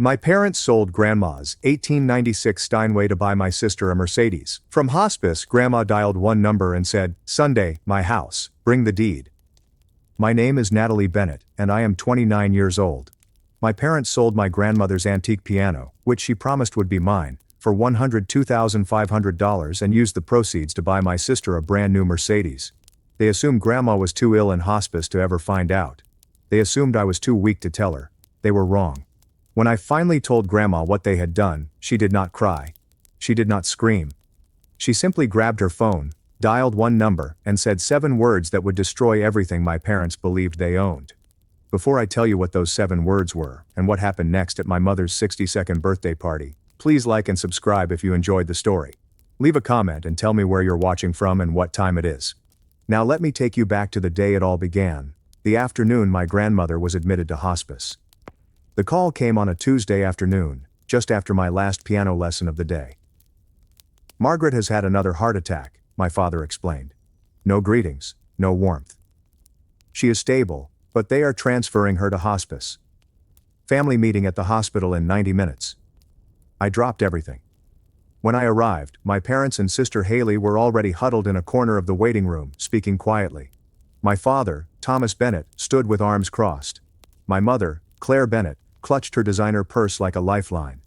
My parents sold Grandma's 1896 Steinway to buy my sister a Mercedes. From hospice, Grandma dialed one number and said, "Sunday, my house, bring the deed." My name is Natalie Bennett, and I am 29 years old. My parents sold my grandmother's antique piano, which she promised would be mine, for $102,500 and used the proceeds to buy my sister a brand new Mercedes. They assumed Grandma was too ill in hospice to ever find out. They assumed I was too weak to tell her. They were wrong. When I finally told Grandma what they had done, she did not cry. She did not scream. She simply grabbed her phone, dialed one number, and said 7 words that would destroy everything my parents believed they owned. Before I tell you what those 7 words were, and what happened next at my mother's 62nd birthday party, please like and subscribe if you enjoyed the story. Leave a comment and tell me where you're watching from and what time it is. Now let me take you back to the day it all began, the afternoon my grandmother was admitted to hospice. The call came on a Tuesday afternoon, just after my last piano lesson of the day. "Margaret has had another heart attack," my father explained. "No greetings, no warmth. She is stable, but they are transferring her to hospice. Family meeting at the hospital in 90 minutes. I dropped everything. When I arrived, my parents and sister Haley were already huddled in a corner of the waiting room, speaking quietly. My father, Thomas Bennett, stood with arms crossed. My mother, Claire Bennett, clutched her designer purse like a lifeline.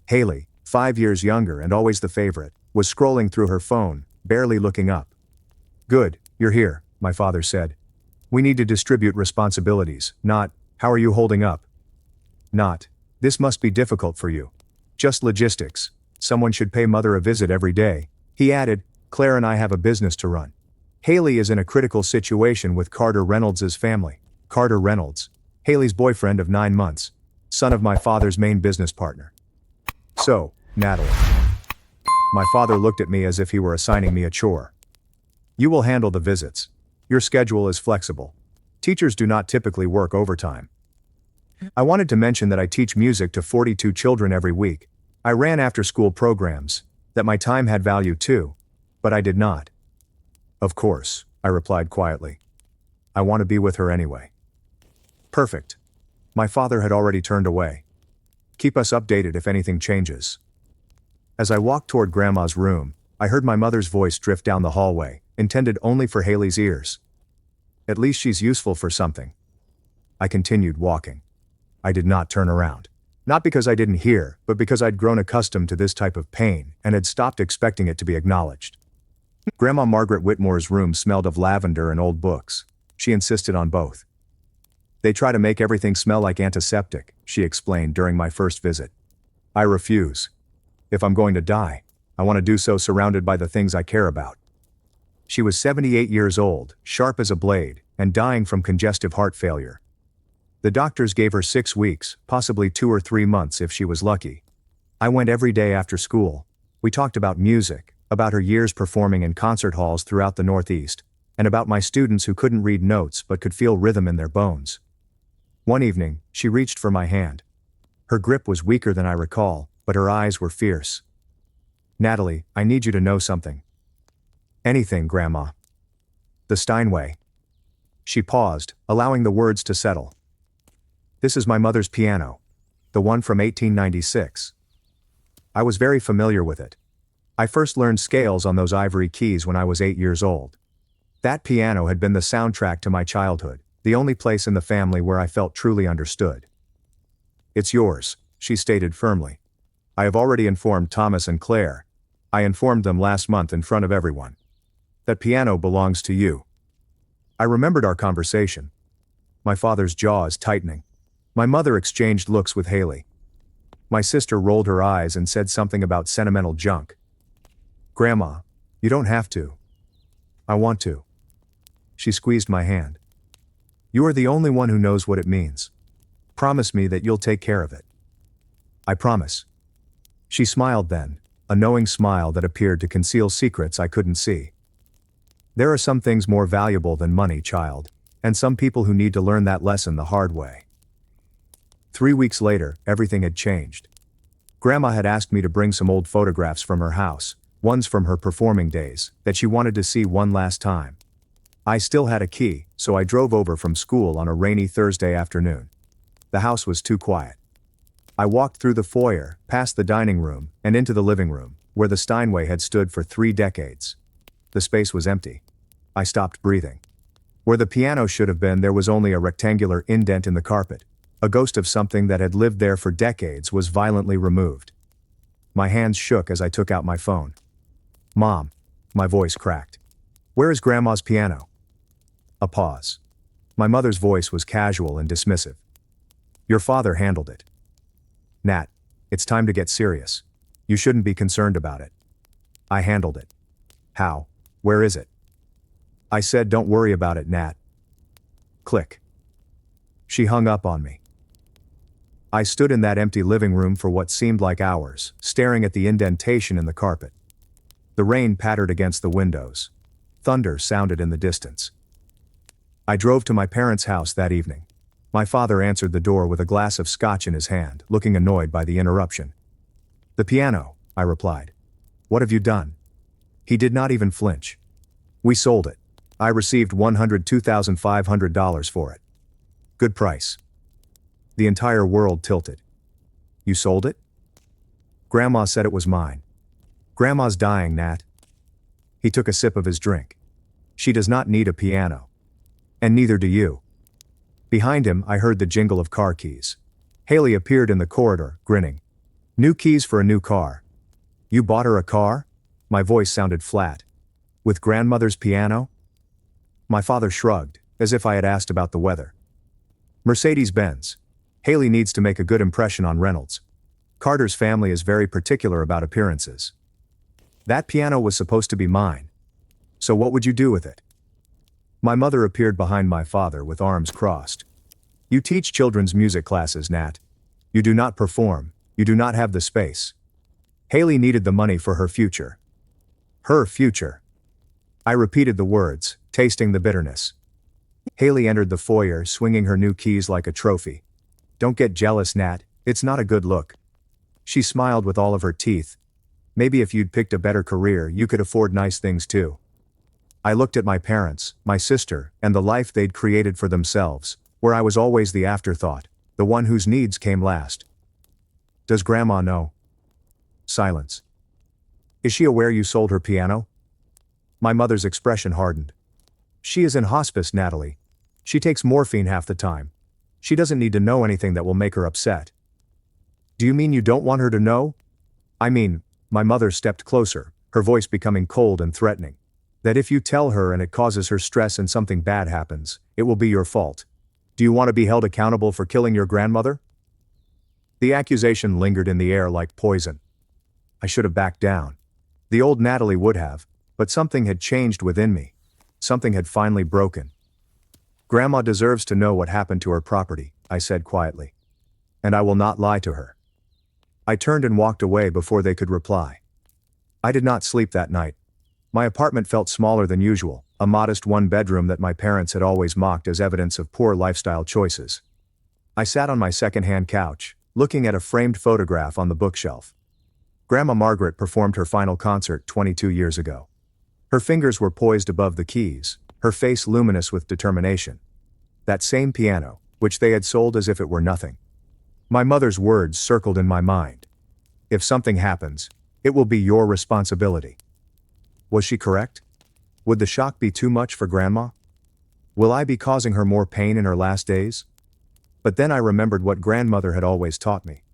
Haley, 5 years younger and always the favorite, was scrolling through her phone, barely looking up. "Good, you're here," my father said. "We need to distribute responsibilities, not, how are you holding up? Not, this must be difficult for you. Just logistics. Someone should pay Mother a visit every day." He added, "Claire and I have a business to run. Haley is in a critical situation with Carter Reynolds' family." Carter Reynolds, Haley's boyfriend of 9 months, son of my father's main business partner. "So, Natalie." My father looked at me as if he were assigning me a chore. "You will handle the visits. Your schedule is flexible. Teachers do not typically work overtime." I wanted to mention that I teach music to 42 children every week. I ran after-school programs, that my time had value too, but I did not. "Of course," I replied quietly. "I want to be with her anyway." "Perfect." My father had already turned away. "Keep us updated if anything changes." As I walked toward Grandma's room, I heard my mother's voice drift down the hallway, intended only for Haley's ears. "At least she's useful for something." I continued walking. I did not turn around. Not because I didn't hear, but because I'd grown accustomed to this type of pain and had stopped expecting it to be acknowledged. Grandma Margaret Whitmore's room smelled of lavender and old books. She insisted on both. "They try to make everything smell like antiseptic," she explained during my first visit. "I refuse. If I'm going to die, I want to do so surrounded by the things I care about." She was 78 years old, sharp as a blade, and dying from congestive heart failure. The doctors gave her 6 weeks, possibly 2 or 3 months if she was lucky. I went every day after school. We talked about music, about her years performing in concert halls throughout the Northeast, and about my students who couldn't read notes but could feel rhythm in their bones. One evening, she reached for my hand. Her grip was weaker than I recall, but her eyes were fierce. "Natalie, I need you to know something." "Anything, Grandma." "The Steinway." She paused, allowing the words to settle. "This is my mother's piano. The one from 1896. I was very familiar with it. I first learned scales on those ivory keys when I was 8 years old. That piano had been the soundtrack to my childhood, the only place in the family where I felt truly understood." "It's yours," she stated firmly. "I have already informed Thomas and Claire. I informed them last month in front of everyone. That piano belongs to you." I remembered our conversation. My father's jaw is tightening. My mother exchanged looks with Haley. My sister rolled her eyes and said something about sentimental junk. "Grandma, you don't have to." "I want to." She squeezed my hand. "You are the only one who knows what it means. Promise me that you'll take care of it." "I promise." She smiled then, a knowing smile that appeared to conceal secrets I couldn't see. "There are some things more valuable than money, child, and some people who need to learn that lesson the hard way." 3 weeks later, everything had changed. Grandma had asked me to bring some old photographs from her house, ones from her performing days, that she wanted to see one last time. I still had a key, so I drove over from school on a rainy Thursday afternoon. The house was too quiet. I walked through the foyer, past the dining room, and into the living room, where the Steinway had stood for 3 decades. The space was empty. I stopped breathing. Where the piano should have been, there was only a rectangular indent in the carpet. A ghost of something that had lived there for decades was violently removed. My hands shook as I took out my phone. "Mom," my voice cracked. "Where is Grandma's piano?" A pause. My mother's voice was casual and dismissive. "Your father handled it." "Nat, it's time to get serious. You shouldn't be concerned about it." "I handled it." "How? Where is it?" I said, "Don't worry about it, Nat." Click. She hung up on me. I stood in that empty living room for what seemed like hours, staring at the indentation in the carpet. The rain pattered against the windows. Thunder sounded in the distance. I drove to my parents' house that evening. My father answered the door with a glass of scotch in his hand, looking annoyed by the interruption. "The piano," I replied. "What have you done?" He did not even flinch. "We sold it. I received $102,500 for it." "Good price." The entire world tilted. "You sold it?" "Grandma said it was mine." "Grandma's dying, Nat." He took a sip of his drink. "She does not need a piano. And neither do you." Behind him, I heard the jingle of car keys. Haley appeared in the corridor, grinning. "New keys for a new car." "You bought her a car?" My voice sounded flat. "With grandmother's piano?" My father shrugged, as if I had asked about the weather. "Mercedes-Benz. Haley needs to make a good impression on Reynolds. Carter's family is very particular about appearances." "That piano was supposed to be mine. So what would you do with it?" My mother appeared behind my father with arms crossed. "You teach children's music classes, Nat. You do not perform, you do not have the space. Haley needed the money for her future." "Her future." I repeated the words, tasting the bitterness. Haley entered the foyer, swinging her new keys like a trophy. "Don't get jealous, Nat, it's not a good look." She smiled with all of her teeth. "Maybe if you'd picked a better career, you could afford nice things too." I looked at my parents, my sister, and the life they'd created for themselves, where I was always the afterthought, the one whose needs came last. "Does Grandma know?" Silence. "Is she aware you sold her piano?" My mother's expression hardened. "She is in hospice, Natalie. She takes morphine half the time. She doesn't need to know anything that will make her upset." "Do you mean you don't want her to know?" "I mean," my mother stepped closer, her voice becoming cold and threatening, "that if you tell her and it causes her stress and something bad happens, it will be your fault. Do you want to be held accountable for killing your grandmother?" The accusation lingered in the air like poison. I should have backed down. The old Natalie would have, but something had changed within me. Something had finally broken. "Grandma deserves to know what happened to her property," I said quietly. "And I will not lie to her." I turned and walked away before they could reply. I did not sleep that night. My apartment felt smaller than usual, a modest one-bedroom that my parents had always mocked as evidence of poor lifestyle choices. I sat on my second-hand couch, looking at a framed photograph on the bookshelf. Grandma Margaret performed her final concert 22 years ago. Her fingers were poised above the keys, her face luminous with determination. That same piano, which they had sold as if it were nothing. My mother's words circled in my mind. "If something happens, it will be your responsibility." Was she correct? Would the shock be too much for Grandma? Will I be causing her more pain in her last days? But then I remembered what grandmother had always taught me.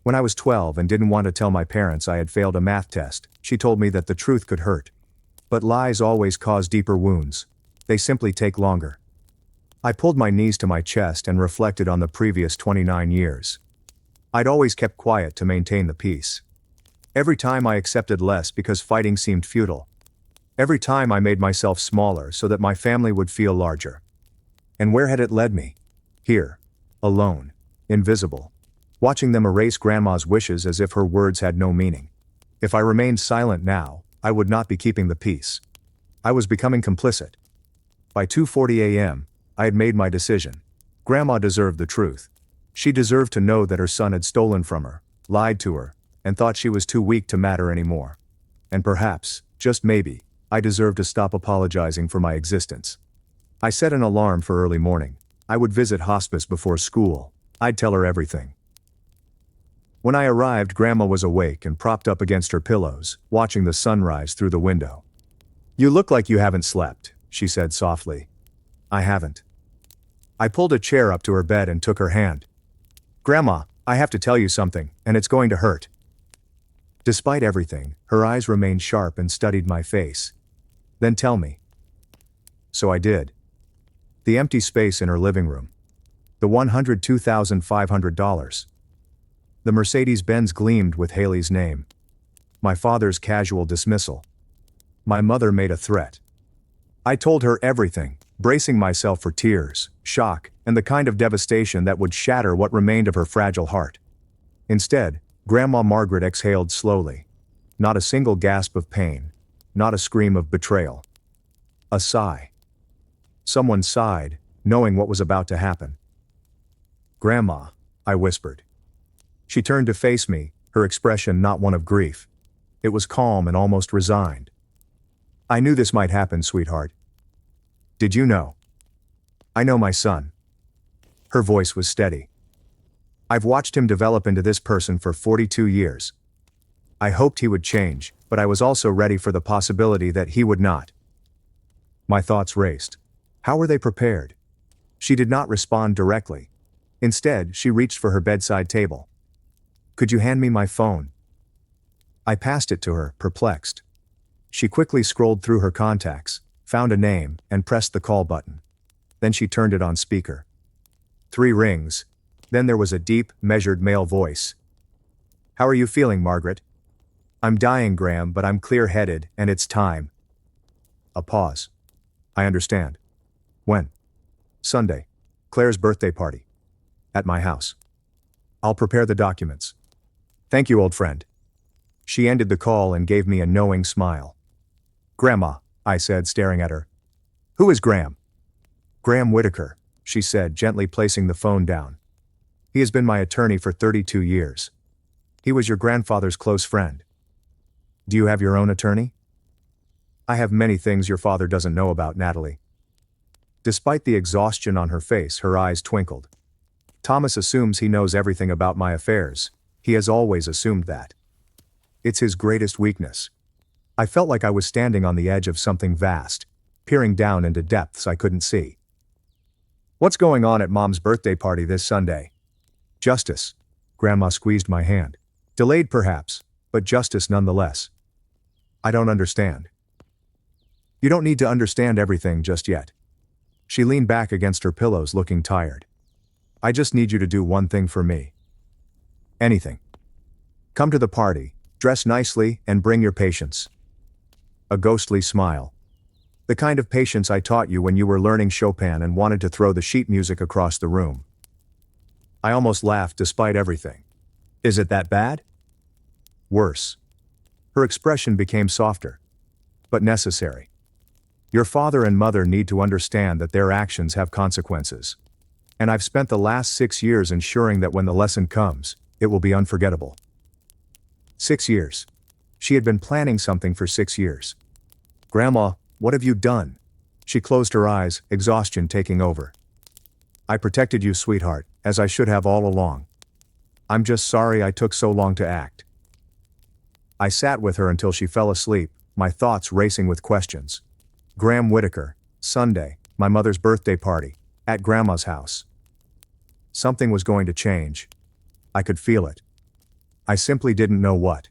When I was 12 and didn't want to tell my parents I had failed a math test, she told me that the truth could hurt. But lies always cause deeper wounds. They simply take longer. I pulled my knees to my chest and reflected on the previous 29 years. I'd always kept quiet to maintain the peace. Every time I accepted less because fighting seemed futile. Every time I made myself smaller so that my family would feel larger. And where had it led me? Here. Alone. Invisible. Watching them erase Grandma's wishes as if her words had no meaning. If I remained silent now, I would not be keeping the peace. I was becoming complicit. By 2:40 a.m., I had made my decision. Grandma deserved the truth. She deserved to know that her son had stolen from her, lied to her, and thought she was too weak to matter anymore. And perhaps, just maybe, I deserved to stop apologizing for my existence. I set an alarm for early morning. I would visit hospice before school. I'd tell her everything. When I arrived, Grandma was awake and propped up against her pillows, watching the sunrise through the window. "You look like you haven't slept," she said softly. "I haven't." I pulled a chair up to her bed and took her hand. "Grandma, I have to tell you something, and it's going to hurt." Despite everything, her eyes remained sharp and studied my face. "Then tell me." So I did. The empty space in her living room. The $102,500. The Mercedes-Benz gleamed with Haley's name. My father's casual dismissal. My mother made a threat. I told her everything, bracing myself for tears, shock, and the kind of devastation that would shatter what remained of her fragile heart. Instead, Grandma Margaret exhaled slowly. Not a single gasp of pain. Not a scream of betrayal. A sigh. Someone sighed, knowing what was about to happen. "Grandma," I whispered. She turned to face me, her expression not one of grief. It was calm and almost resigned. "I knew this might happen, sweetheart." "Did you know?" "I know my son." Her voice was steady. "I've watched him develop into this person for 42 years. I hoped he would change, but I was also ready for the possibility that he would not." My thoughts raced. How were they prepared? She did not respond directly. Instead, she reached for her bedside table. "Could you hand me my phone?" I passed it to her, perplexed. She quickly scrolled through her contacts, found a name, and pressed the call button. Then she turned it on speaker. 3 rings. Then there was a deep, measured male voice. "How are you feeling, Margaret?" "I'm dying, Graham, but I'm clear-headed, and it's time." A pause. "I understand. When?" "Sunday. Claire's birthday party. At my house. I'll prepare the documents." "Thank you, old friend." She ended the call and gave me a knowing smile. "Grandma," I said, staring at her. "Who is Graham?" "Graham Whitaker," she said, gently placing the phone down. "He has been my attorney for 32 years. He was your grandfather's close friend." "Do you have your own attorney?" "I have many things your father doesn't know about, Natalie." Despite the exhaustion on her face, her eyes twinkled. "Thomas assumes he knows everything about my affairs. He has always assumed that. It's his greatest weakness." I felt like I was standing on the edge of something vast, peering down into depths I couldn't see. "What's going on at Mom's birthday party this Sunday?" "Justice." Grandma squeezed my hand. "Delayed perhaps, but justice nonetheless." "I don't understand." "You don't need to understand everything just yet." She leaned back against her pillows, looking tired. "I just need you to do one thing for me." "Anything." "Come to the party, dress nicely, and bring your patience." A ghostly smile. "The kind of patience I taught you when you were learning Chopin and wanted to throw the sheet music across the room." I almost laughed despite everything. "Is it that bad?" "Worse." Her expression became softer. "But necessary. Your father and mother need to understand that their actions have consequences. And I've spent the last 6 years ensuring that when the lesson comes, it will be unforgettable." 6 years. She had been planning something for 6 years. "Grandma, what have you done?" She closed her eyes, exhaustion taking over. "I protected you, sweetheart, as I should have all along. I'm just sorry I took so long to act." I sat with her until she fell asleep, my thoughts racing with questions. Graham Whitaker, Sunday, my mother's birthday party, at Grandma's house. Something was going to change. I could feel it. I simply didn't know what.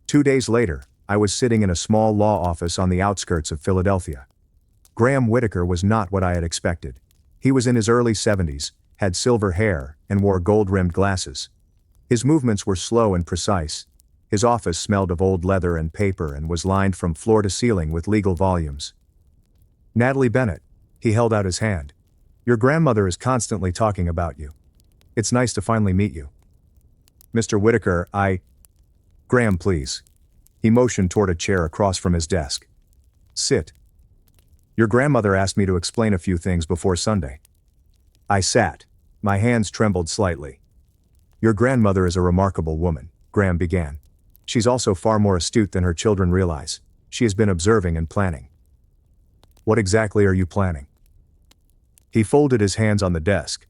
2 days later, I was sitting in a small law office on the outskirts of Philadelphia. Graham Whitaker was not what I had expected. He was in his early 70s, had silver hair, and wore gold-rimmed glasses. His movements were slow and precise. His office smelled of old leather and paper and was lined from floor to ceiling with legal volumes. "Natalie Bennett," he held out his hand. "Your grandmother is constantly talking about you. It's nice to finally meet you." "Mr. Whitaker, Graham, please." He motioned toward a chair across from his desk. "Sit. Your grandmother asked me to explain a few things before Sunday." I sat. My hands trembled slightly. "Your grandmother is a remarkable woman," Graham began. "She's also far more astute than her children realize. She has been observing and planning." "What exactly are you planning?" He folded his hands on the desk.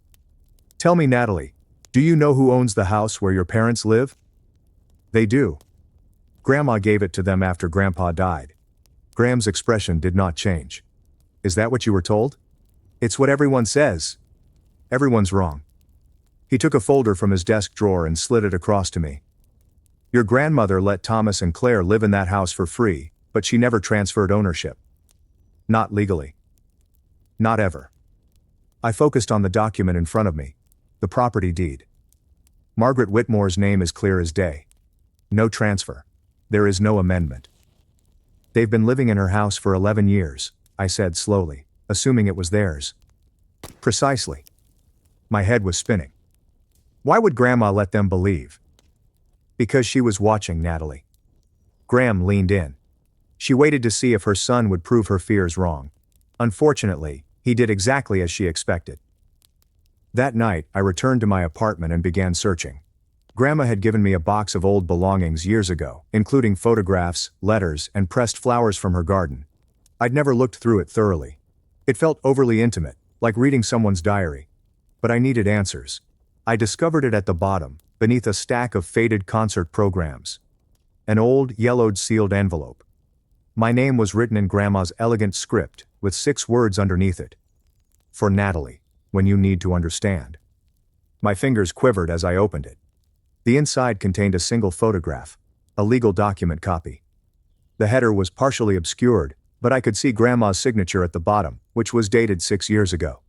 "Tell me, Natalie. Do you know who owns the house where your parents live? They do. Grandma gave it to them after Grandpa died. Graham's expression did not change. Is that what you were told? It's what everyone says. Everyone's wrong. He took a folder from his desk drawer and slid it across to me. Your grandmother let Thomas and Claire live in that house for free, but she never transferred ownership. Not legally. Not ever. I focused on the document in front of me, the property deed. Margaret Whitmore's name is clear as day. No transfer. There is no amendment. They've been living in her house for 11 years, I said slowly, assuming it was theirs. Precisely. My head was spinning. Why would Grandma let them believe? Because she was watching Natalie. Graham leaned in. She waited to see if her son would prove her fears wrong. Unfortunately, he did exactly as she expected. That night, I returned to my apartment and began searching. Grandma had given me a box of old belongings years ago, including photographs, letters, and pressed flowers from her garden. I'd never looked through it thoroughly. It felt overly intimate, like reading someone's diary. But I needed answers. I discovered it at the bottom, beneath a stack of faded concert programs. An old, yellowed sealed envelope. My name was written in Grandma's elegant script, with 6 words underneath it. For Natalie, when you need to understand. My fingers quivered as I opened it. The inside contained a single photograph, a legal document copy. The header was partially obscured, but I could see Grandma's signature at the bottom, which was dated 6 years ago.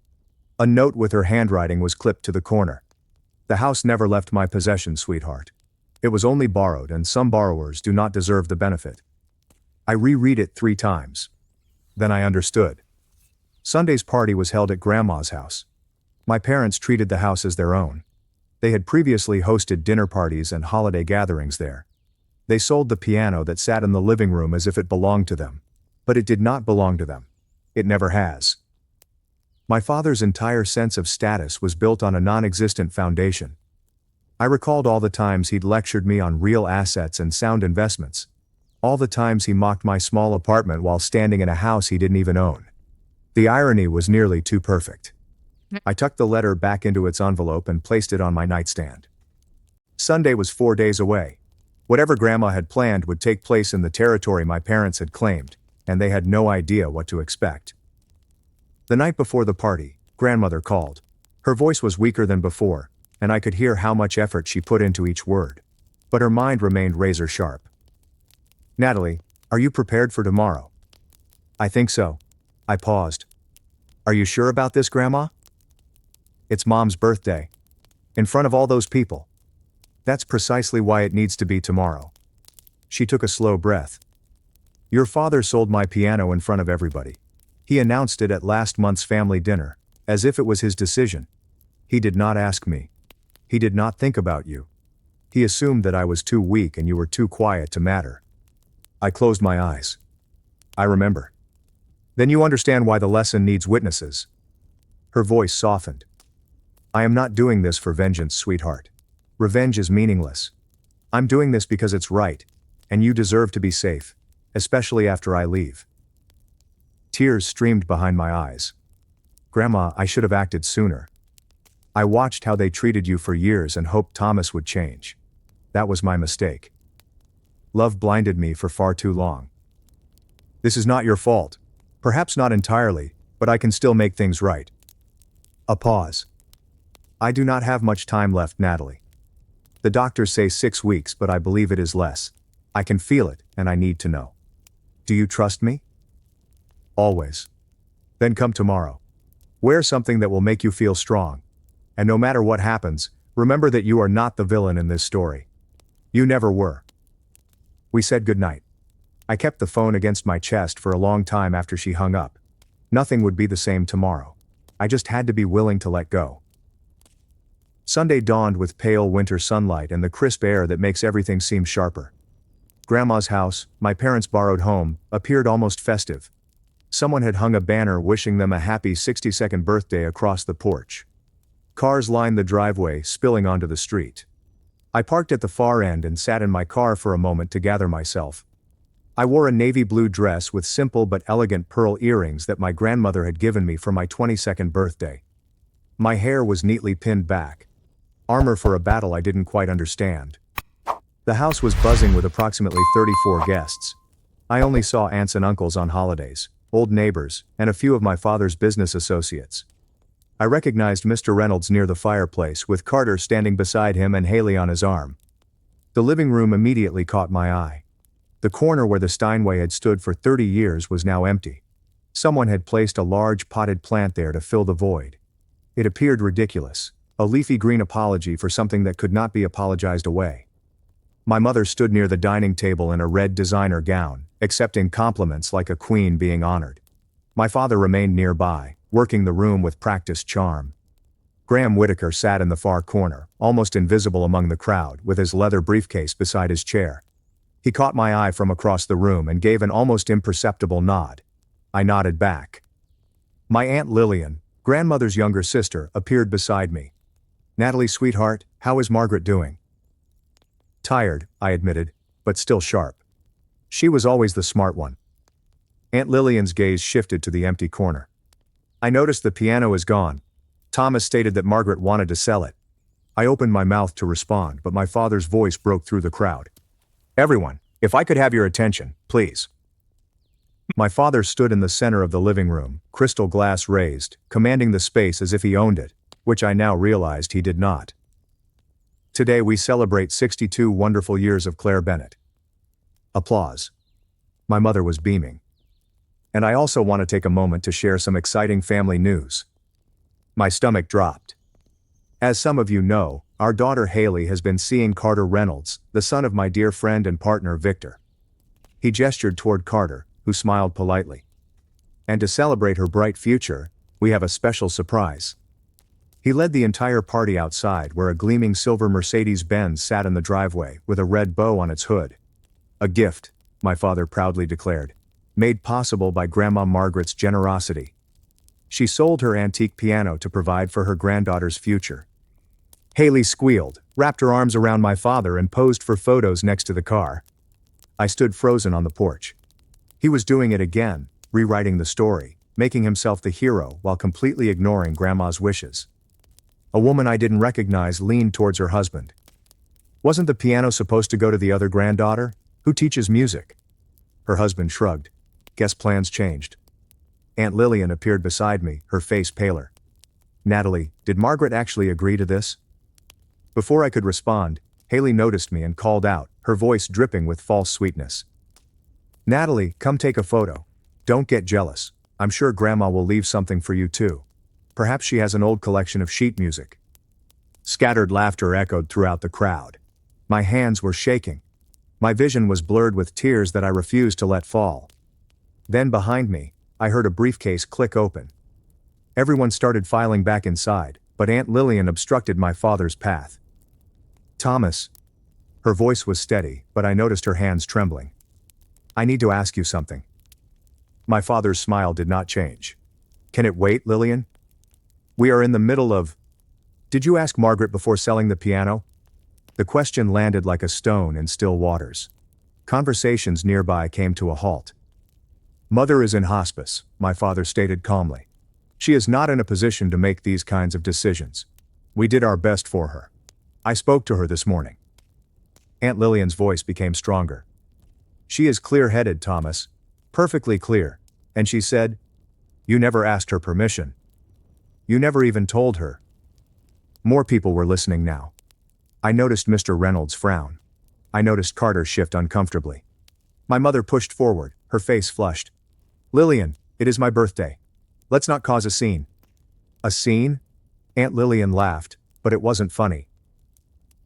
A note with her handwriting was clipped to the corner. The house never left my possession, sweetheart. It was only borrowed, and some borrowers do not deserve the benefit. I reread it 3 times. Then I understood. Sunday's party was held at Grandma's house. My parents treated the house as their own. They had previously hosted dinner parties and holiday gatherings there. They sold the piano that sat in the living room as if it belonged to them. But it did not belong to them. It never has. My father's entire sense of status was built on a non-existent foundation. I recalled all the times he'd lectured me on real assets and sound investments. All the times he mocked my small apartment while standing in a house he didn't even own. The irony was nearly too perfect. I tucked the letter back into its envelope and placed it on my nightstand. Sunday was 4 days away. Whatever Grandma had planned would take place in the territory my parents had claimed, and they had no idea what to expect. The night before the party, Grandmother called. Her voice was weaker than before, and I could hear how much effort she put into each word. But her mind remained razor sharp. Natalie, are you prepared for tomorrow? I think so. I paused. Are you sure about this, Grandma? It's Mom's birthday. In front of all those people. That's precisely why it needs to be tomorrow. She took a slow breath. Your father sold my piano in front of everybody. He announced it at last month's family dinner, as if it was his decision. He did not ask me. He did not think about you. He assumed that I was too weak and you were too quiet to matter. I closed my eyes. I remember. Then you understand why the lesson needs witnesses. Her voice softened. I am not doing this for vengeance, sweetheart. Revenge is meaningless. I'm doing this because it's right, and you deserve to be safe, especially after I leave. Tears streamed behind my eyes. Grandma, I should have acted sooner. I watched how they treated you for years and hoped Thomas would change. That was my mistake. Love blinded me for far too long. This is not your fault. Perhaps not entirely, but I can still make things right. A pause. I do not have much time left, Natalie. The doctors say 6 weeks, but I believe it is less. I can feel it, and I need to know. Do you trust me? Always. Then come tomorrow. Wear something that will make you feel strong. And no matter what happens, remember that you are not the villain in this story. You never were. We said goodnight. I kept the phone against my chest for a long time after she hung up. Nothing would be the same tomorrow. I just had to be willing to let go. Sunday dawned with pale winter sunlight and the crisp air that makes everything seem sharper. Grandma's house, my parents' borrowed home, appeared almost festive. Someone had hung a banner wishing them a happy 62nd birthday across the porch. Cars lined the driveway, spilling onto the street. I parked at the far end and sat in my car for a moment to gather myself. I wore a navy blue dress with simple but elegant pearl earrings that my grandmother had given me for my 22nd birthday. My hair was neatly pinned back. Armor for a battle I didn't quite understand. The house was buzzing with approximately 34 guests. I only saw aunts and uncles on holidays, old neighbors, and a few of my father's business associates. I recognized Mr. Reynolds near the fireplace with Carter standing beside him and Haley on his arm. The living room immediately caught my eye. The corner where the Steinway had stood for 30 years was now empty. Someone had placed a large potted plant there to fill the void. It appeared ridiculous, a leafy green apology for something that could not be apologized away. My mother stood near the dining table in a red designer gown, accepting compliments like a queen being honored. My father remained nearby, working the room with practiced charm. Graham Whitaker sat in the far corner, almost invisible among the crowd, with his leather briefcase beside his chair. He caught my eye from across the room and gave an almost imperceptible nod. I nodded back. My Aunt Lillian, grandmother's younger sister, appeared beside me. "Natalie, sweetheart, how is Margaret doing?" "Tired," I admitted, but still sharp. She was always the smart one. Aunt Lillian's gaze shifted to the empty corner. "I noticed the piano is gone. Thomas stated that Margaret wanted to sell it." I opened my mouth to respond, but my father's voice broke through the crowd. "Everyone, if I could have your attention, please." My father stood in the center of the living room, crystal glass raised, commanding the space as if he owned it, which I now realized he did not. "Today we celebrate 62 wonderful years of Claire Bennett." Applause. My mother was beaming. "And I also want to take a moment to share some exciting family news." My stomach dropped. "As some of you know, our daughter Haley has been seeing Carter Reynolds, the son of my dear friend and partner Victor." He gestured toward Carter, who smiled politely. "And to celebrate her bright future, we have a special surprise." He led the entire party outside where a gleaming silver Mercedes-Benz sat in the driveway with a red bow on its hood. "A gift," my father proudly declared, "made possible by Grandma Margaret's generosity. She sold her antique piano to provide for her granddaughter's future." Haley squealed, wrapped her arms around my father and posed for photos next to the car. I stood frozen on the porch. He was doing it again, rewriting the story, making himself the hero while completely ignoring Grandma's wishes. A woman I didn't recognize leaned towards her husband. "Wasn't the piano supposed to go to the other granddaughter? Who teaches music?" Her husband shrugged. "Guess plans changed." Aunt Lillian appeared beside me, her face paler. "Natalie, did Margaret actually agree to this?" Before I could respond, Haley noticed me and called out, her voice dripping with false sweetness. "Natalie, come take a photo. Don't get jealous. I'm sure Grandma will leave something for you too. Perhaps she has an old collection of sheet music." Scattered laughter echoed throughout the crowd. My hands were shaking. My vision was blurred with tears that I refused to let fall. Then behind me, I heard a briefcase click open. Everyone started filing back inside, but Aunt Lillian obstructed my father's path. "Thomas." Her voice was steady, but I noticed her hands trembling. "I need to ask you something." My father's smile did not change. "Can it wait, Lillian? We are in the middle of—" "Did you ask Margaret before selling the piano?" The question landed like a stone in still waters. Conversations nearby came to a halt. "Mother is in hospice," my father stated calmly. "She is not in a position to make these kinds of decisions. We did our best for her. I spoke to her this morning." Aunt Lillian's voice became stronger. "She is clear-headed, Thomas. Perfectly clear. And she said, you never asked her permission. You never even told her." More people were listening now. I noticed Mr. Reynolds frown. I noticed Carter shift uncomfortably. My mother pushed forward, her face flushed. "Lillian, it is my birthday. Let's not cause a scene." "A scene?" Aunt Lillian laughed, but it wasn't funny.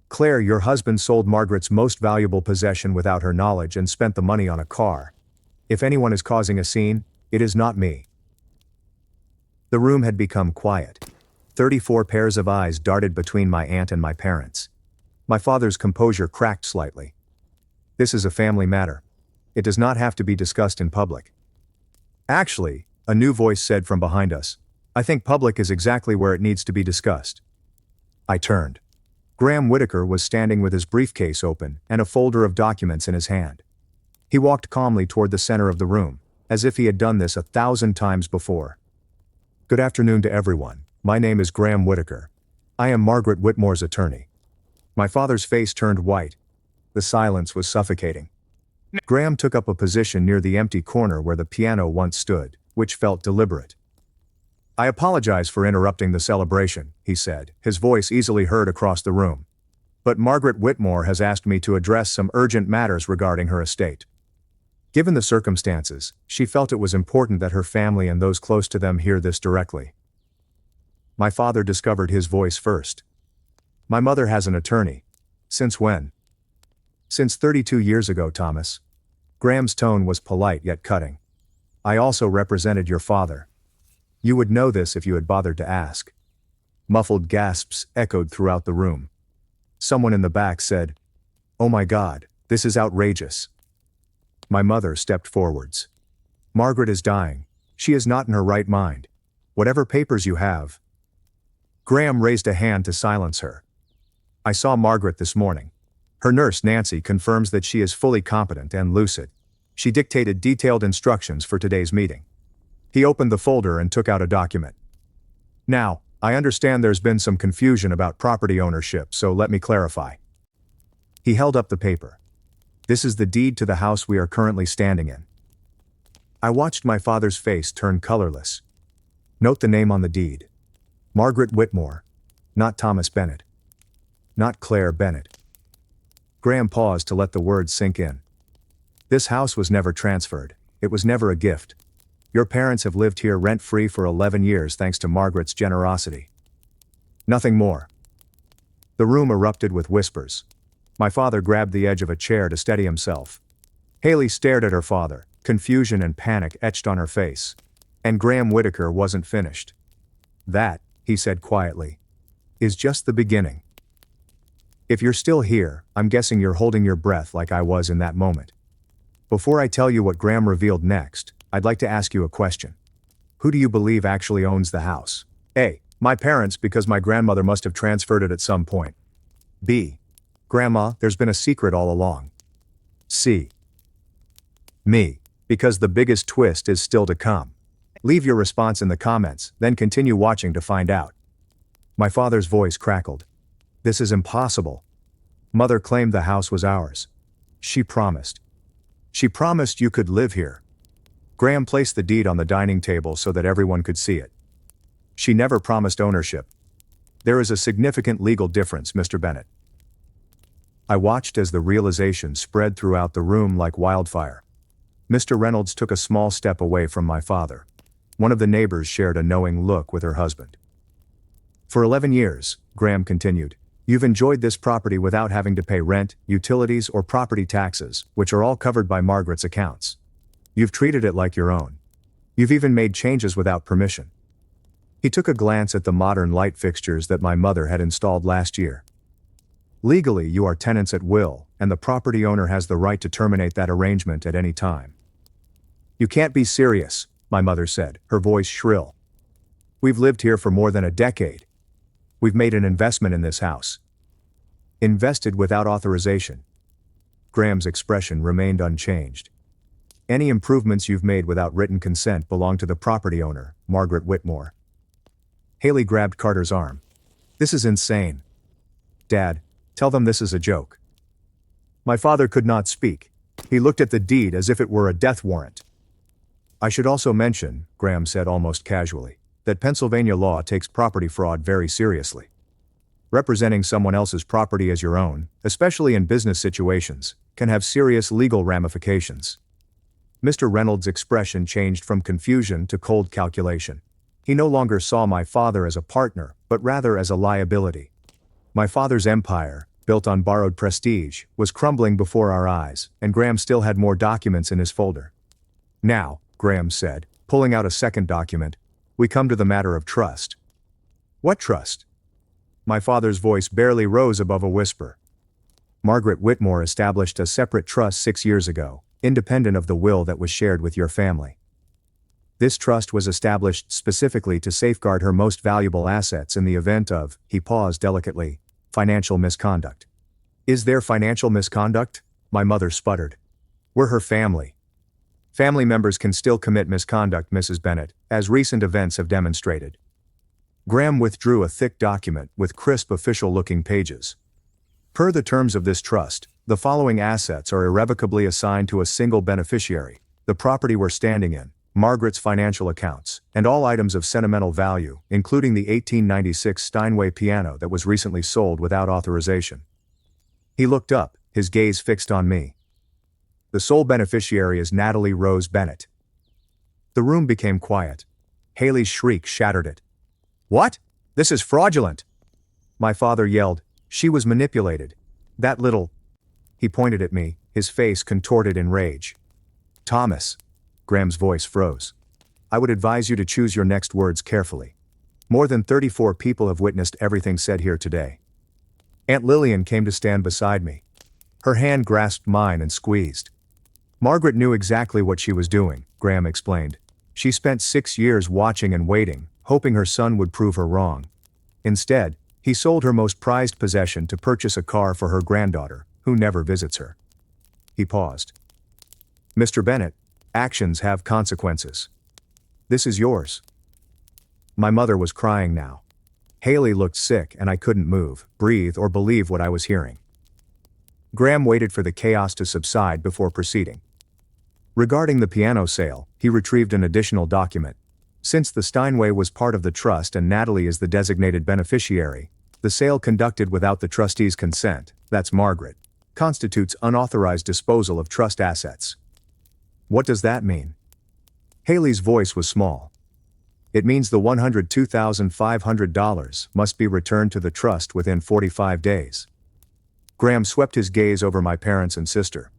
"Claire, your husband sold Margaret's most valuable possession without her knowledge and spent the money on a car. If anyone is causing a scene, it is not me." The room had become quiet. 34 pairs of eyes darted between my aunt and my parents. My father's composure cracked slightly. "This is a family matter. It does not have to be discussed in public." "Actually," a new voice said from behind us, "I think public is exactly where it needs to be discussed." I turned. Graham Whitaker was standing with his briefcase open and a folder of documents in his hand. He walked calmly toward the center of the room, as if he had done this 1,000 times before. "Good afternoon to everyone. My name is Graham Whitaker. I am Margaret Whitmore's attorney. My father's face turned white. The silence was suffocating. Graham took up a position near the empty corner where the piano once stood, which felt deliberate. I apologize for interrupting the celebration, he said, his voice easily heard across the room. But Margaret Whitmore has asked me to address some urgent matters regarding her estate. Given the circumstances, she felt it was important that her family and those close to them hear this directly. My father discovered his voice first. My mother has an attorney. Since when? Since 32 years ago, Thomas. Graham's tone was polite yet cutting. I also represented your father. You would know this if you had bothered to ask. Muffled gasps echoed throughout the room. Someone in the back said, "Oh my God, this is outrageous." My mother stepped forwards. Margaret is dying. She is not in her right mind. Whatever papers you have. Graham raised a hand to silence her. I saw Margaret this morning. Her nurse, Nancy, confirms that she is fully competent and lucid. She dictated detailed instructions for today's meeting. He opened the folder and took out a document. Now, I understand there's been some confusion about property ownership, so let me clarify. He held up the paper. This is the deed to the house we are currently standing in. I watched my father's face turn colorless. Note the name on the deed. Margaret Whitmore, not Thomas Bennett. Not Claire Bennett. Graham paused to let the words sink in. This house was never transferred. It was never a gift. Your parents have lived here rent-free for 11 years thanks to Margaret's generosity. Nothing more. The room erupted with whispers. My father grabbed the edge of a chair to steady himself. Haley stared at her father, confusion and panic etched on her face. And Graham Whitaker wasn't finished. That, he said quietly, is just the beginning. If you're still here, I'm guessing you're holding your breath like I was in that moment. Before I tell you what Graham revealed next, I'd like to ask you a question. Who do you believe actually owns the house? A. My parents, because my grandmother must have transferred it at some point. B. Grandma, there's been a secret all along. C. Me, because the biggest twist is still to come. Leave your response in the comments, then continue watching to find out. My father's voice crackled. This is impossible. Mother claimed the house was ours. She promised. She promised you could live here. Graham placed the deed on the dining table so that everyone could see it. She never promised ownership. There is a significant legal difference, Mr. Bennett. I watched as the realization spread throughout the room like wildfire. Mr. Reynolds took a small step away from my father. One of the neighbors shared a knowing look with her husband. For 11 years, Graham continued, you've enjoyed this property without having to pay rent, utilities, or property taxes, which are all covered by Margaret's accounts. You've treated it like your own. You've even made changes without permission. He took a glance at the modern light fixtures that my mother had installed last year. Legally, you are tenants at will, and the property owner has the right to terminate that arrangement at any time. You can't be serious, my mother said, her voice shrill. We've lived here for more than a decade. We've made an investment in this house. Invested without authorization. Graham's expression remained unchanged. Any improvements you've made without written consent belong to the property owner, Margaret Whitmore. Haley grabbed Carter's arm. This is insane. Dad, tell them this is a joke. My father could not speak. He looked at the deed as if it were a death warrant. I should also mention, Graham said almost casually, that Pennsylvania law takes property fraud very seriously. Representing someone else's property as your own, especially in business situations, can have serious legal ramifications. Mr. Reynolds' expression changed from confusion to cold calculation. He no longer saw my father as a partner, but rather as a liability. My father's empire, built on borrowed prestige, was crumbling before our eyes, and Graham still had more documents in his folder. Now, Graham said, pulling out a second document, we come to the matter of trust. What trust? My father's voice barely rose above a whisper. Margaret Whitmore established a separate trust 6 years ago, independent of the will that was shared with your family. This trust was established specifically to safeguard her most valuable assets in the event of, he paused delicately, financial misconduct. Is there financial misconduct? My mother sputtered. We're her family. Family members can still commit misconduct, Mrs. Bennett, as recent events have demonstrated. Graham withdrew a thick document with crisp official-looking pages. Per the terms of this trust, the following assets are irrevocably assigned to a single beneficiary: the property we're standing in, Margaret's financial accounts, and all items of sentimental value, including the 1896 Steinway piano that was recently sold without authorization. He looked up, his gaze fixed on me. The sole beneficiary is Natalie Rose Bennett. The room became quiet. Haley's shriek shattered it. "What? This is fraudulent!" My father yelled. "She was manipulated. That little—" He pointed at me, his face contorted in rage. "Thomas." Graham's voice froze. "I would advise you to choose your next words carefully. More than 34 people have witnessed everything said here today." Aunt Lillian came to stand beside me. Her hand grasped mine and squeezed. "Margaret knew exactly what she was doing," Graham explained. "She spent 6 years watching and waiting, hoping her son would prove her wrong. Instead, he sold her most prized possession to purchase a car for her granddaughter, who never visits her." He paused. "Mr. Bennett, actions have consequences. This is yours." My mother was crying now. Haley looked sick and I couldn't move, breathe, or believe what I was hearing. Graham waited for the chaos to subside before proceeding. Regarding the piano sale, he retrieved an additional document. Since the Steinway was part of the trust and Natalie is the designated beneficiary, the sale conducted without the trustee's consent, that's Margaret, constitutes unauthorized disposal of trust assets. "What does that mean?" Haley's voice was small. "It means the $102,500 must be returned to the trust within 45 days. Graham swept his gaze over my parents and sister.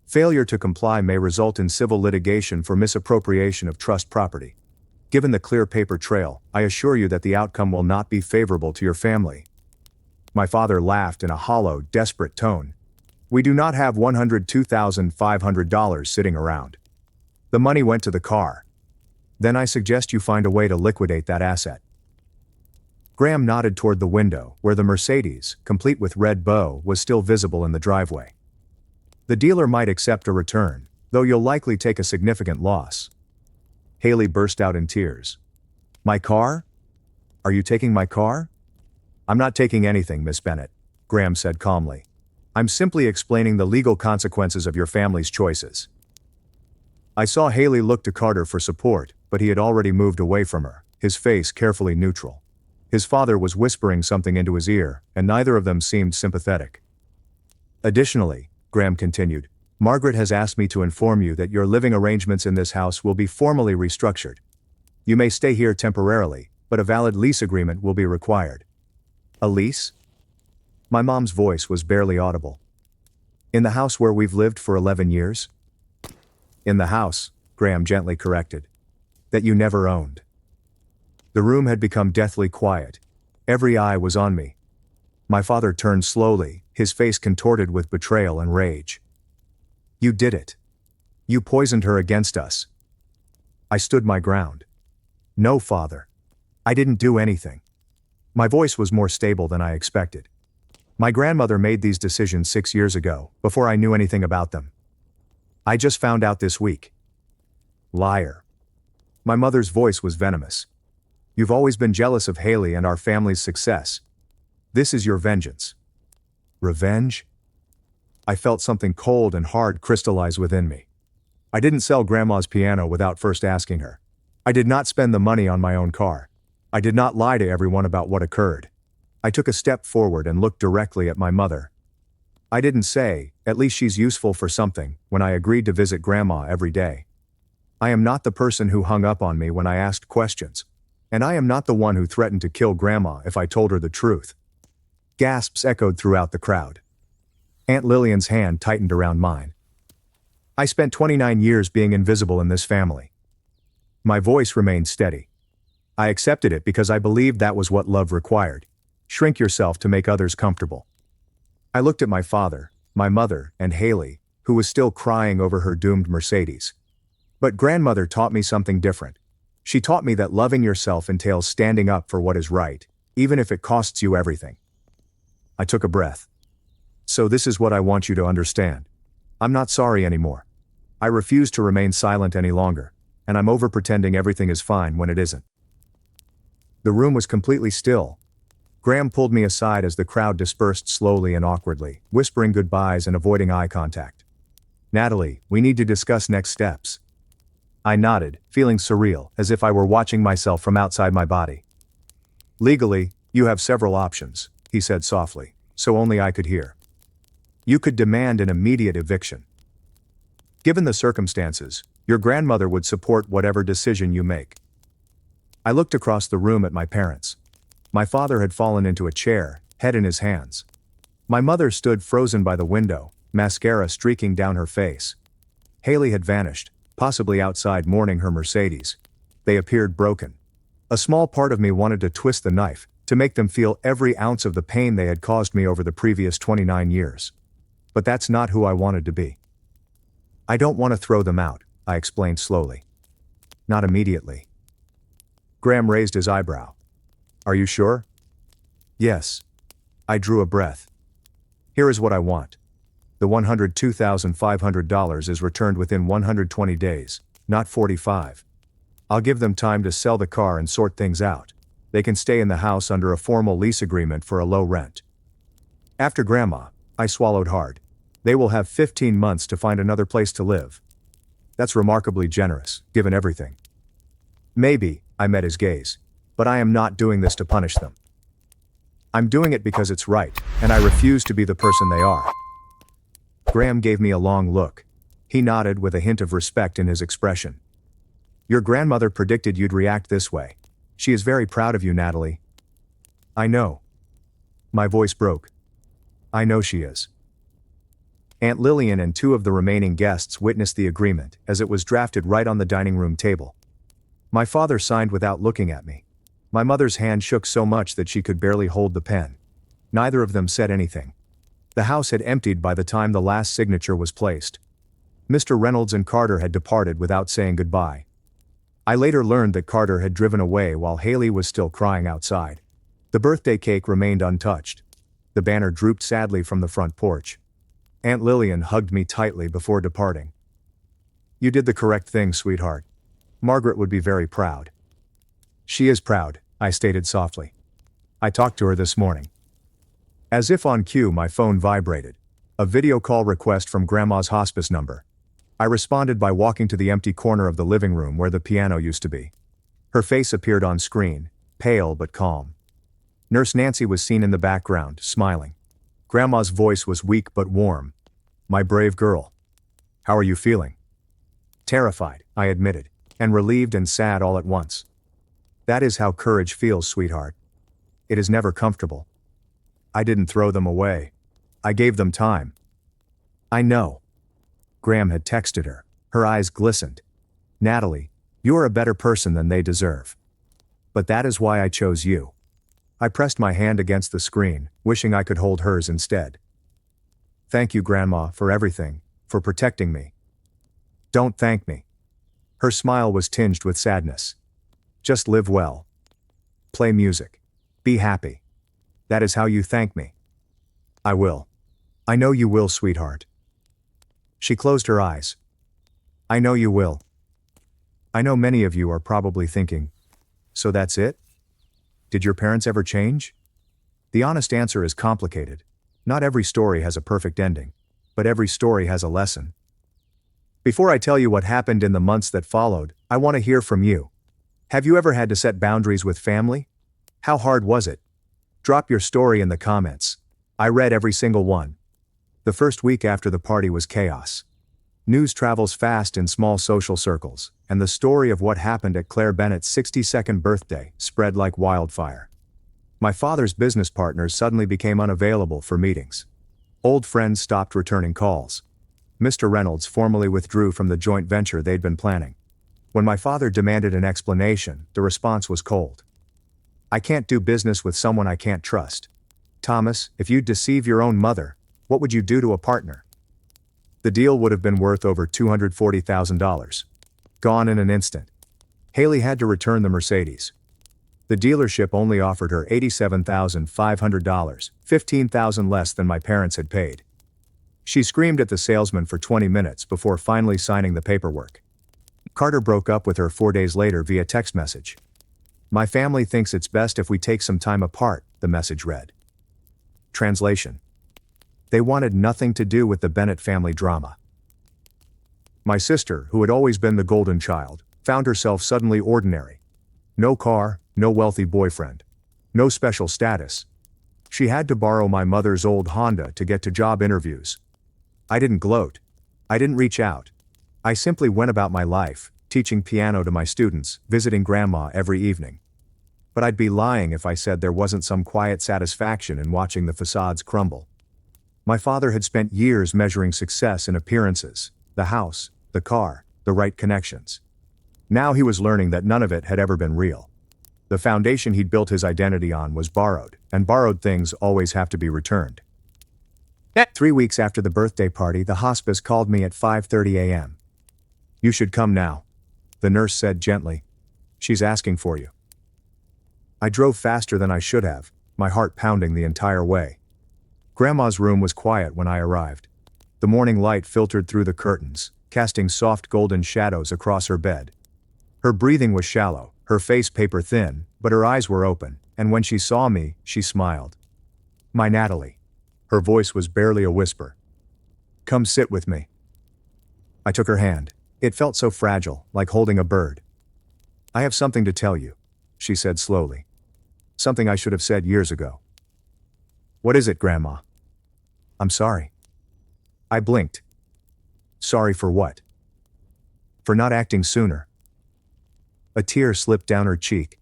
"Failure to comply may result in civil litigation for misappropriation of trust property. Given the clear paper trail, I assure you that the outcome will not be favorable to your family." My father laughed in a hollow, desperate tone. "We do not have $102,500 sitting around. The money went to the car. Then I suggest you find a way to liquidate that asset." Graham nodded toward the window, where the Mercedes, complete with red bow, was still visible in the driveway. "The dealer might accept a return, though you'll likely take a significant loss." Haley burst out in tears. "My car? Are you taking my car?" "I'm not taking anything, Miss Bennett," Graham said calmly. "I'm simply explaining the legal consequences of your family's choices." I saw Haley look to Carter for support, but he had already moved away from her, his face carefully neutral. His father was whispering something into his ear, and neither of them seemed sympathetic. "Additionally," Graham continued, "Margaret has asked me to inform you that your living arrangements in this house will be formally restructured. You may stay here temporarily, but a valid lease agreement will be required." "A lease?" My mom's voice was barely audible. "In the house where we've lived for 11 years? "In the house," Graham gently corrected, "that you never owned." The room had become deathly quiet. Every eye was on me. My father turned slowly, his face contorted with betrayal and rage. "You did it. You poisoned her against us." I stood my ground. "No, father. I didn't do anything." My voice was more stable than I expected. "My grandmother made these decisions 6 years ago, before I knew anything about them. I just found out this week." "Liar." My mother's voice was venomous. "You've always been jealous of Haley and our family's success. This is your vengeance." Revenge? I felt something cold and hard crystallize within me. I didn't sell Grandma's piano without first asking her. I did not spend the money on my own car. I did not lie to everyone about what occurred. I took a step forward and looked directly at my mother. I didn't say, "At least she's useful for something," when I agreed to visit Grandma every day. I am not the person who hung up on me when I asked questions. And I am not the one who threatened to kill Grandma if I told her the truth. Gasps echoed throughout the crowd. Aunt Lillian's hand tightened around mine. "I spent 29 years being invisible in this family." My voice remained steady. "I accepted it because I believed that was what love required. Shrink yourself to make others comfortable." I looked at my father, my mother, and Haley, who was still crying over her doomed Mercedes. But grandmother taught me something different. She taught me that loving yourself entails standing up for what is right, even if it costs you everything. I took a breath. "So this is what I want you to understand. I'm not sorry anymore. I refuse to remain silent any longer, and I'm over pretending everything is fine when it isn't." The room was completely still. Graham pulled me aside as the crowd dispersed slowly and awkwardly, whispering goodbyes and avoiding eye contact. "Natalie, we need to discuss next steps." I nodded, feeling surreal, as if I were watching myself from outside my body. "Legally, you have several options," he said softly, so only I could hear. "You could demand an immediate eviction. Given the circumstances, your grandmother would support whatever decision you make." I looked across the room at my parents. My father had fallen into a chair, head in his hands. My mother stood frozen by the window, mascara streaking down her face. Haley had vanished, possibly outside mourning her Mercedes. They appeared broken. A small part of me wanted to twist the knife, to make them feel every ounce of the pain they had caused me over the previous 29 years. But that's not who I wanted to be. "I don't want to throw them out," I explained slowly. "Not immediately." Graham raised his eyebrow. "Are you sure?" "Yes." I drew a breath. "Here is what I want. The $102,500 is returned within 120 days, not 45. I'll give them time to sell the car and sort things out. They can stay in the house under a formal lease agreement for a low rent. After Grandma," I swallowed hard, "they will have 15 months to find another place to live." That's remarkably generous, given everything. "Maybe," I met his gaze, "but I am not doing this to punish them. I'm doing it because it's right, and I refuse to be the person they are." Graham gave me a long look. He nodded with a hint of respect in his expression. "Your grandmother predicted you'd react this way. She is very proud of you, Natalie." "I know." My voice broke. "I know she is." Aunt Lillian and two of the remaining guests witnessed the agreement, as it was drafted right on the dining room table. My father signed without looking at me. My mother's hand shook so much that she could barely hold the pen. Neither of them said anything. The house had emptied by the time the last signature was placed. Mr. Reynolds and Carter had departed without saying goodbye. I later learned that Carter had driven away while Haley was still crying outside. The birthday cake remained untouched. The banner drooped sadly from the front porch. Aunt Lillian hugged me tightly before departing. "You did the correct thing, sweetheart. Margaret would be very proud." "She is proud," I stated softly. "I talked to her this morning." As if on cue, my phone vibrated. A video call request from Grandma's hospice number. I responded by walking to the empty corner of the living room where the piano used to be. Her face appeared on screen, pale but calm. Nurse Nancy was seen in the background, smiling. Grandma's voice was weak but warm. "My brave girl. How are you feeling?" "Terrified," I admitted, "and relieved and sad all at once." "That is how courage feels, sweetheart. It is never comfortable." "I didn't throw them away. I gave them time." "I know." Graham had texted her. Her eyes glistened. "Natalie, you are a better person than they deserve. But that is why I chose you." I pressed my hand against the screen, wishing I could hold hers instead. "Thank you, Grandma, for everything, for protecting me." "Don't thank me." Her smile was tinged with sadness. "Just live well. Play music. Be happy. That is how you thank me." "I will. I know you will, sweetheart." She closed her eyes. "I know you will." I know many of you are probably thinking, "So that's it? Did your parents ever change?" The honest answer is complicated. Not every story has a perfect ending, but every story has a lesson. Before I tell you what happened in the months that followed, I want to hear from you. Have you ever had to set boundaries with family? How hard was it? Drop your story in the comments. I read every single one. The first week after the party was chaos. News travels fast in small social circles, and the story of what happened at Claire Bennett's 62nd birthday spread like wildfire. My father's business partners suddenly became unavailable for meetings. Old friends stopped returning calls. Mr. Reynolds formally withdrew from the joint venture they'd been planning. When my father demanded an explanation, the response was cold. "I can't do business with someone I can't trust. Thomas, if you'd deceive your own mother, what would you do to a partner?" The deal would have been worth over $240,000. Gone in an instant. Haley had to return the Mercedes. The dealership only offered her $87,500, $15,000 less than my parents had paid. She screamed at the salesman for 20 minutes before finally signing the paperwork. Carter broke up with her 4 days later via text message. My family thinks it's best if we take some time apart, the message read. Translation. They wanted nothing to do with the Bennett family drama. My sister, who had always been the golden child, found herself suddenly ordinary. No car, no wealthy boyfriend. No special status. She had to borrow my mother's old Honda to get to job interviews. I didn't gloat. I didn't reach out. I simply went about my life, teaching piano to my students, visiting grandma every evening. But I'd be lying if I said there wasn't some quiet satisfaction in watching the facades crumble. My father had spent years measuring success in appearances, the house, the car, the right connections. Now he was learning that none of it had ever been real. The foundation he'd built his identity on was borrowed, and borrowed things always have to be returned. 3 weeks after the birthday party, the hospice called me at 5:30 a.m. You should come now, the nurse said gently. She's asking for you. I drove faster than I should have, my heart pounding the entire way. Grandma's room was quiet when I arrived. The morning light filtered through the curtains, casting soft golden shadows across her bed. Her breathing was shallow, her face paper thin, but her eyes were open, and when she saw me, she smiled. My Natalie. Her voice was barely a whisper. Come sit with me. I took her hand. It felt so fragile, like holding a bird. I have something to tell you, she said slowly. Something I should have said years ago. What is it, Grandma? I'm sorry. I blinked. Sorry for what? For not acting sooner. A tear slipped down her cheek.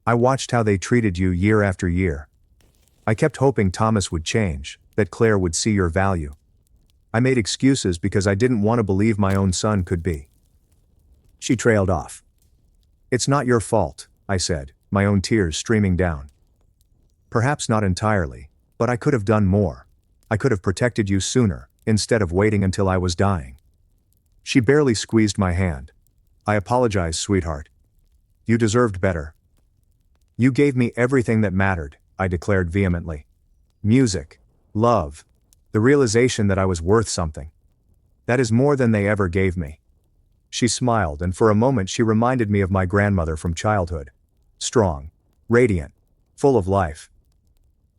I watched how they treated you year after year. I kept hoping Thomas would change, that Claire would see your value. I made excuses because I didn't want to believe my own son could be. She trailed off. It's not your fault, I said, my own tears streaming down. Perhaps not entirely, but I could have done more. I could have protected you sooner, instead of waiting until I was dying. She barely squeezed my hand. I apologize, sweetheart. You deserved better. You gave me everything that mattered, I declared vehemently. Music, love, the realization that I was worth something. That is more than they ever gave me. She smiled, and for a moment she reminded me of my grandmother from childhood. Strong, radiant, full of life.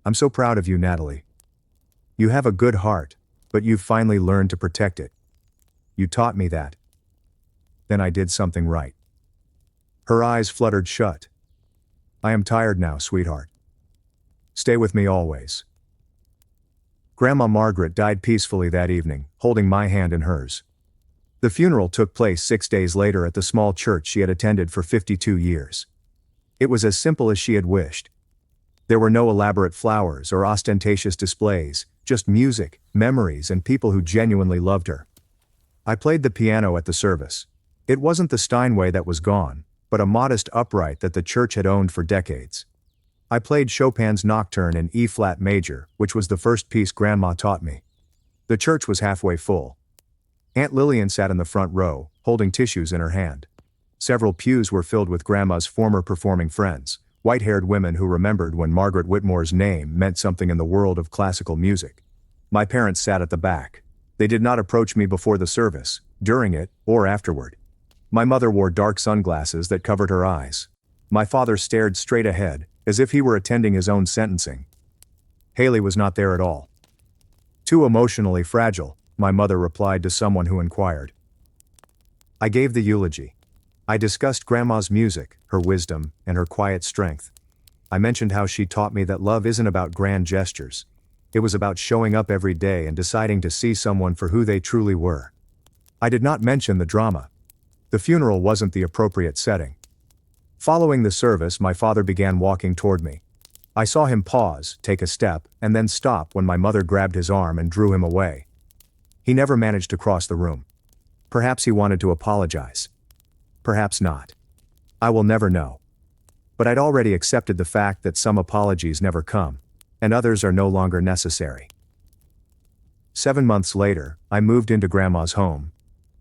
I'm so proud of you, Natalie. You have a good heart, but you've finally learned to protect it. You taught me that. Then I did something right. Her eyes fluttered shut. I am tired now, sweetheart. Stay with me always. Grandma Margaret died peacefully that evening, holding my hand in hers. The funeral took place 6 days later at the small church she had attended for 52 years. It was as simple as she had wished. There were no elaborate flowers or ostentatious displays, just music, memories, and people who genuinely loved her. I played the piano at the service. It wasn't the Steinway that was gone, but a modest upright that the church had owned for decades. I played Chopin's Nocturne in E-flat major, which was the first piece Grandma taught me. The church was halfway full. Aunt Lillian sat in the front row, holding tissues in her hand. Several pews were filled with Grandma's former performing friends, white-haired women who remembered when Margaret Whitmore's name meant something in the world of classical music. My parents sat at the back. They did not approach me before the service, during it, or afterward. My mother wore dark sunglasses that covered her eyes. My father stared straight ahead, as if he were attending his own sentencing. Haley was not there at all. Too emotionally fragile, my mother replied to someone who inquired. I gave the eulogy. I discussed Grandma's music, her wisdom, and her quiet strength. I mentioned how she taught me that love isn't about grand gestures. It was about showing up every day and deciding to see someone for who they truly were. I did not mention the drama. The funeral wasn't the appropriate setting. Following the service, my father began walking toward me. I saw him pause, take a step, and then stop when my mother grabbed his arm and drew him away. He never managed to cross the room. Perhaps he wanted to apologize. Perhaps not. I will never know. But I'd already accepted the fact that some apologies never come, and others are no longer necessary. 7 months later, I moved into Grandma's home.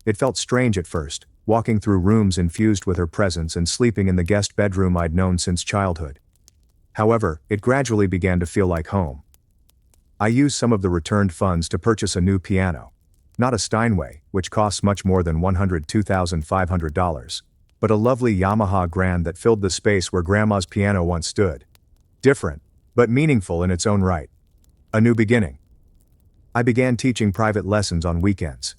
It felt strange at first, walking through rooms infused with her presence and sleeping in the guest bedroom I'd known since childhood. However, it gradually began to feel like home. I used some of the returned funds to purchase a new piano. Not a Steinway, which costs much more than $102,500. but a lovely Yamaha grand that filled the space where Grandma's piano once stood. Different, but meaningful in its own right. A new beginning. I began teaching private lessons on weekends.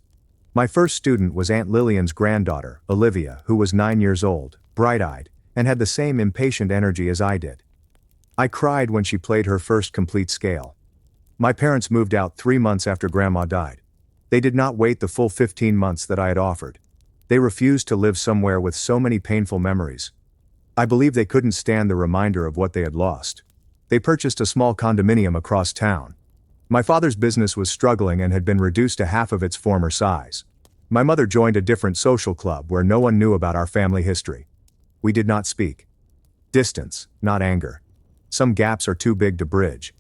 My first student was Aunt Lillian's granddaughter, Olivia, who was 9 years old, bright-eyed, and had the same impatient energy as I did. I cried when she played her first complete scale. My parents moved out 3 months after Grandma died. They did not wait the full 15 months that I had offered. They refused to live somewhere with so many painful memories. I believe they couldn't stand the reminder of what they had lost. They purchased a small condominium across town. My father's business was struggling and had been reduced to half of its former size. My mother joined a different social club where no one knew about our family history. We did not speak. Distance, not anger. Some gaps are too big to bridge.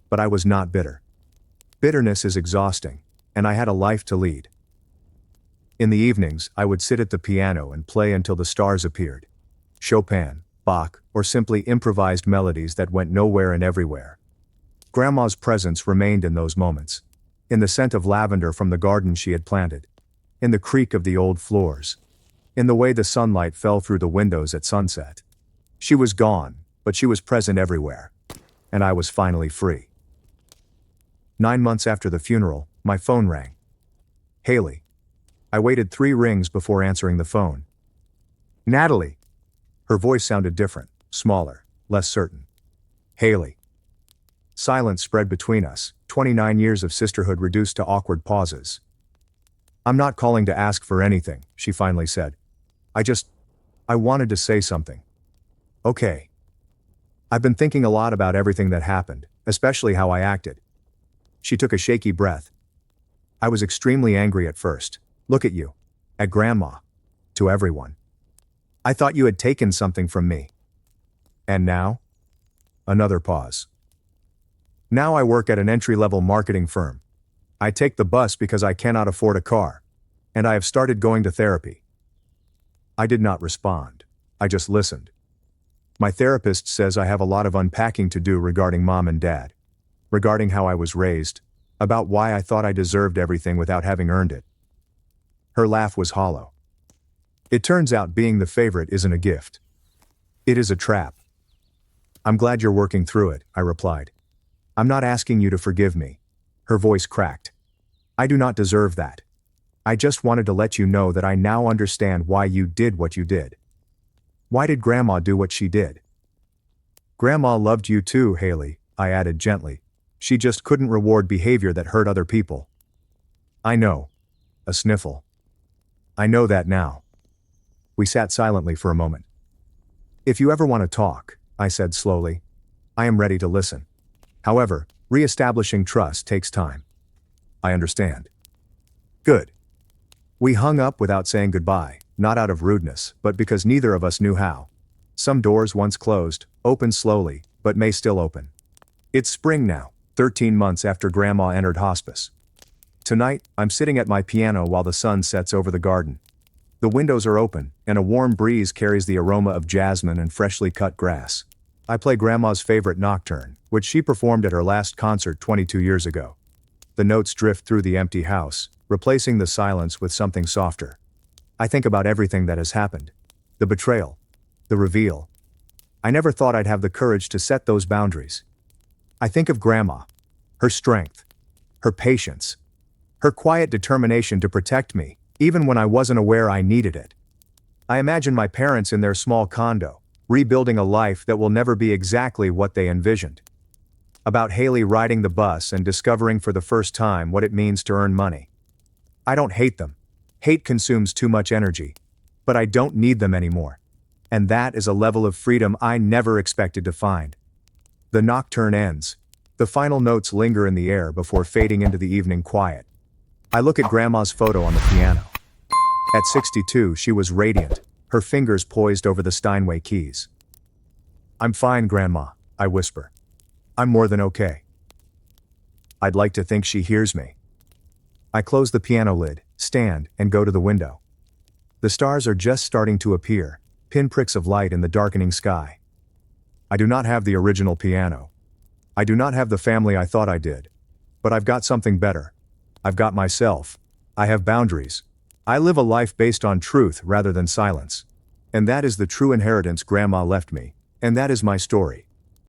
But I was not bitter. Bitterness is exhausting, and I had a life to lead. In the evenings, I would sit at the piano and play until the stars appeared. Chopin, Bach, or simply improvised melodies that went nowhere and everywhere. Grandma's presence remained in those moments. In the scent of lavender from the garden she had planted. In the creak of the old floors. In the way the sunlight fell through the windows at sunset. She was gone, but she was present everywhere. And I was finally free. 9 months after the funeral, my phone rang. Haley. I waited 3 rings before answering the phone. Natalie. Her voice sounded different, smaller, less certain. Haley. Silence spread between us, 29 years of sisterhood reduced to awkward pauses. I'm not calling to ask for anything, she finally said. I wanted to say something. Okay. I've been thinking a lot about everything that happened, especially how I acted. She took a shaky breath. I was extremely angry at first. Look at you. At Grandma. To everyone. I thought you had taken something from me. And now? Another pause. Now I work at an entry-level marketing firm. I take the bus because I cannot afford a car. And I have started going to therapy. I did not respond. I just listened. My therapist says I have a lot of unpacking to do regarding Mom and Dad. Regarding how I was raised. About why I thought I deserved everything without having earned it. Her laugh was hollow. It turns out being the favorite isn't a gift. It is a trap. I'm glad you're working through it, I replied. I'm not asking you to forgive me. Her voice cracked. I do not deserve that. I just wanted to let you know that I now understand why you did what you did. Why did Grandma do what she did? Grandma loved you too, Haley, I added gently. She just couldn't reward behavior that hurt other people. I know. A sniffle. I know that now. We sat silently for a moment. If you ever want to talk, I said slowly, I am ready to listen. However, re-establishing trust takes time. I understand. Good. We hung up without saying goodbye, not out of rudeness, but because neither of us knew how. Some doors once closed, open slowly, but may still open. It's spring now, 13 months after Grandma entered hospice. Tonight, I'm sitting at my piano while the sun sets over the garden. The windows are open, and a warm breeze carries the aroma of jasmine and freshly cut grass. I play Grandma's favorite nocturne, which she performed at her last concert 22 years ago. The notes drift through the empty house, replacing the silence with something softer. I think about everything that has happened. The betrayal. The reveal. I never thought I'd have the courage to set those boundaries. I think of Grandma. Her strength. Her patience. Her quiet determination to protect me, even when I wasn't aware I needed it. I imagine my parents in their small condo, rebuilding a life that will never be exactly what they envisioned. About Haley riding the bus and discovering for the first time what it means to earn money. I don't hate them. Hate consumes too much energy. But I don't need them anymore. And that is a level of freedom I never expected to find. The nocturne ends. The final notes linger in the air before fading into the evening quiet. I look at Grandma's photo on the piano. At 62, she was radiant, her fingers poised over the Steinway keys. I'm fine, Grandma, I whisper. I'm more than okay. I'd like to think she hears me. I close the piano lid, stand, and go to the window. The stars are just starting to appear, pinpricks of light in the darkening sky. I do not have the original piano. I do not have the family I thought I did. But I've got something better. I've got myself. I have boundaries. I live a life based on truth rather than silence. And that is the true inheritance Grandma left me. And that is my story.